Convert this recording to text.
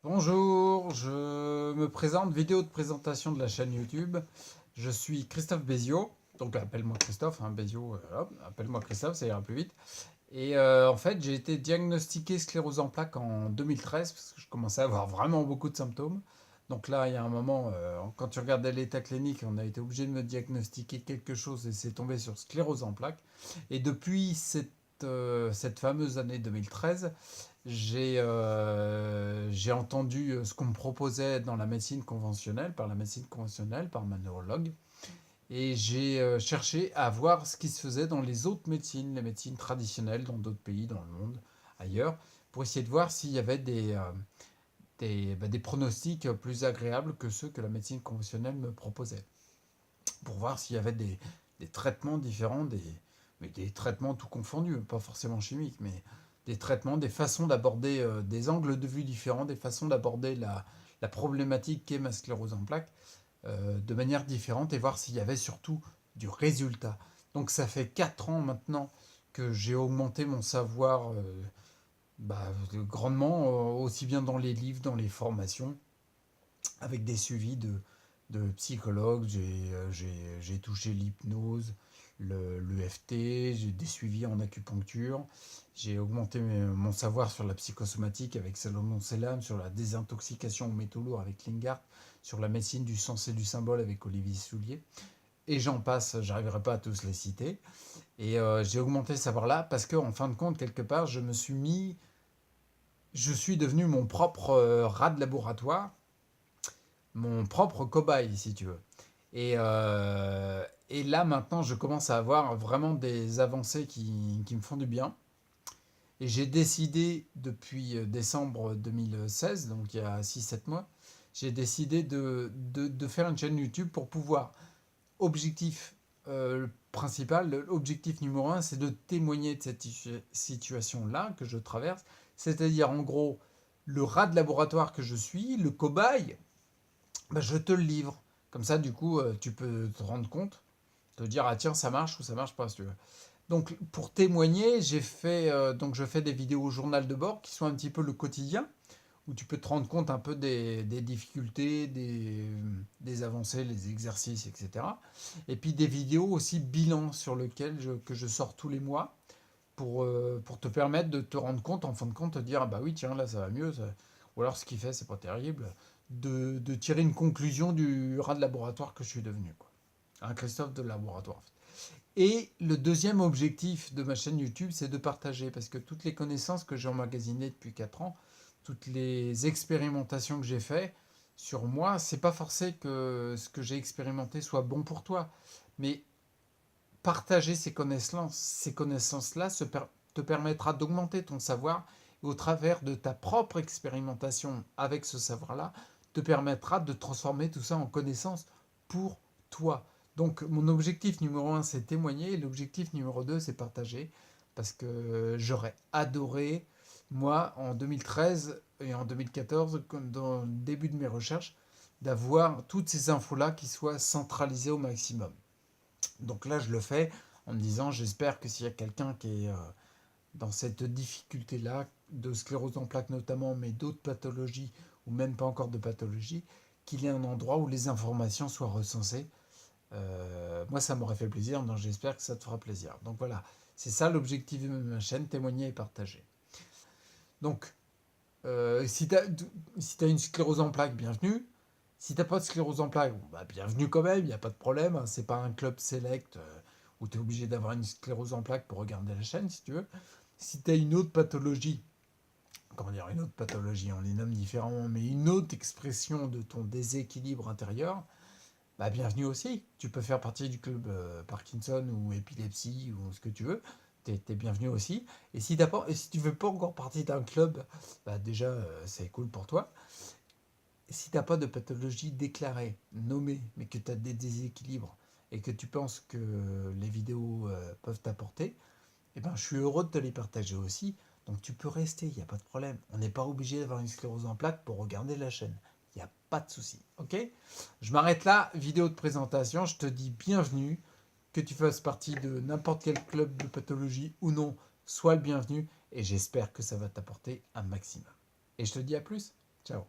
Bonjour, je me présente, vidéo de présentation de la chaîne YouTube. Je suis Christophe Béziot, donc appelle-moi Christophe, hein, Béziot, hop, appelle-moi Christophe, ça ira plus vite. Et en fait, j'ai été diagnostiqué sclérose en plaques en 2013 parce que je commençais à avoir vraiment beaucoup de symptômes. Donc là, il y a un moment, quand tu regardais l'état clinique, on a été obligé de me diagnostiquer quelque chose et c'est tombé sur sclérose en plaques. Et depuis cette fameuse année 2013, j'ai entendu ce qu'on me proposait dans la médecine conventionnelle, par la médecine conventionnelle, par ma neurologue. Et j'ai cherché à voir ce qui se faisait dans les autres médecines, les médecines traditionnelles dans d'autres pays, dans le monde, ailleurs, pour essayer de voir s'il y avait des pronostics plus agréables que ceux que la médecine conventionnelle me proposait. Pour voir s'il y avait des traitements différents, mais des traitements tout confondus, pas forcément chimiques, mais des traitements, des façons d'aborder, des angles de vue différents, des façons d'aborder la problématique qu'est ma sclérose en plaques de manière différente et voir s'il y avait surtout du résultat. Donc ça fait 4 ans maintenant que j'ai augmenté mon savoir grandement, aussi bien dans les livres, dans les formations, avec des suivis de psychologues. J'ai touché l'hypnose, l'EFT, j'ai des suivis en acupuncture. J'ai augmenté mon savoir sur la psychosomatique avec Salomon Selam, sur la désintoxication aux métaux lourds avec Lingard, sur la médecine du sens et du symbole avec Olivier Soulier. Et j'en passe, j'arriverai pas à tous les citer. Et j'ai augmenté ce savoir-là parce que, en fin de compte, quelque part, je suis devenu mon propre rat de laboratoire, mon propre cobaye, si tu veux. Et là, maintenant, je commence à avoir vraiment des avancées qui me font du bien. Et j'ai décidé, depuis décembre 2016, donc il y a 6 7 mois, j'ai décidé de faire une chaîne YouTube pour pouvoir, objectif principal, l'objectif numéro un, c'est de témoigner de cette situation-là que je traverse. C'est-à-dire, en gros, le rat de laboratoire que je suis, le cobaye, bah, je te le livre. Comme ça, du coup, tu peux te rendre compte, te dire, ah tiens, ça marche ou ça marche pas, si tu veux. Donc, pour témoigner, donc je fais des vidéos au journal de bord qui sont un petit peu le quotidien, où tu peux te rendre compte un peu des difficultés, des avancées, les exercices, etc. Et puis des vidéos aussi bilan sur lesquelles que je sors tous les mois pour te permettre de te rendre compte, en fin de compte, te dire, ah bah oui, tiens, là, ça va mieux. Ou alors, ce qu'il fait, c'est pas terrible. De tirer une conclusion du rat de laboratoire que je suis devenu, quoi. Un Christophe de laboratoire, en fait. Et le deuxième objectif de ma chaîne YouTube, c'est de partager, parce que toutes les connaissances que j'ai emmagasinées depuis 4 ans, toutes les expérimentations que j'ai faites sur moi, c'est pas forcé que ce que j'ai expérimenté soit bon pour toi, mais partager ces connaissances-là te permettra d'augmenter ton savoir et au travers de ta propre expérimentation avec ce savoir-là, te permettra de transformer tout ça en connaissances pour toi. Donc mon objectif numéro un, c'est témoigner et l'objectif numéro 2, c'est partager parce que j'aurais adoré, moi, en 2013 et en 2014, comme dans le début de mes recherches, d'avoir toutes ces infos-là qui soient centralisées au maximum. Donc là, je le fais en me disant, j'espère que s'il y a quelqu'un qui est dans cette difficulté-là, de sclérose en plaques notamment, mais d'autres pathologies, ou même pas encore de pathologies, qu'il y ait un endroit où les informations soient recensées. Moi, ça m'aurait fait plaisir, donc j'espère que ça te fera plaisir. Donc voilà, c'est ça l'objectif de ma chaîne, témoigner et partager. Donc, si tu as une sclérose en plaques, bienvenue. Si t'as pas de sclérose en plaques, bon, bah, bienvenue quand même, il n'y a pas de problème, hein. C'est pas un club select où tu es obligé d'avoir une sclérose en plaques pour regarder la chaîne, si tu veux. Si tu as une autre pathologie, comment dire, une autre pathologie, on les nomme différemment, mais une autre expression de ton déséquilibre intérieur, bah bienvenue aussi. Tu peux faire partie du club Parkinson ou épilepsie ou ce que tu veux. T'es bienvenu aussi. Et si tu veux pas encore partie d'un club, bah déjà c'est cool pour toi. Si tu n'as pas de pathologie déclarée, nommée, mais que tu as des déséquilibres et que tu penses que les vidéos peuvent t'apporter, eh ben, je suis heureux de te les partager aussi. Donc tu peux rester, il n'y a pas de problème. On n'est pas obligé d'avoir une sclérose en plaques pour regarder la chaîne. Il n'y a pas de souci. Ok. Je m'arrête là, vidéo de présentation. Je te dis bienvenue. Que tu fasses partie de n'importe quel club de pathologie ou non, sois le bienvenu. Et j'espère que ça va t'apporter un maximum. Et je te dis à plus. Ciao.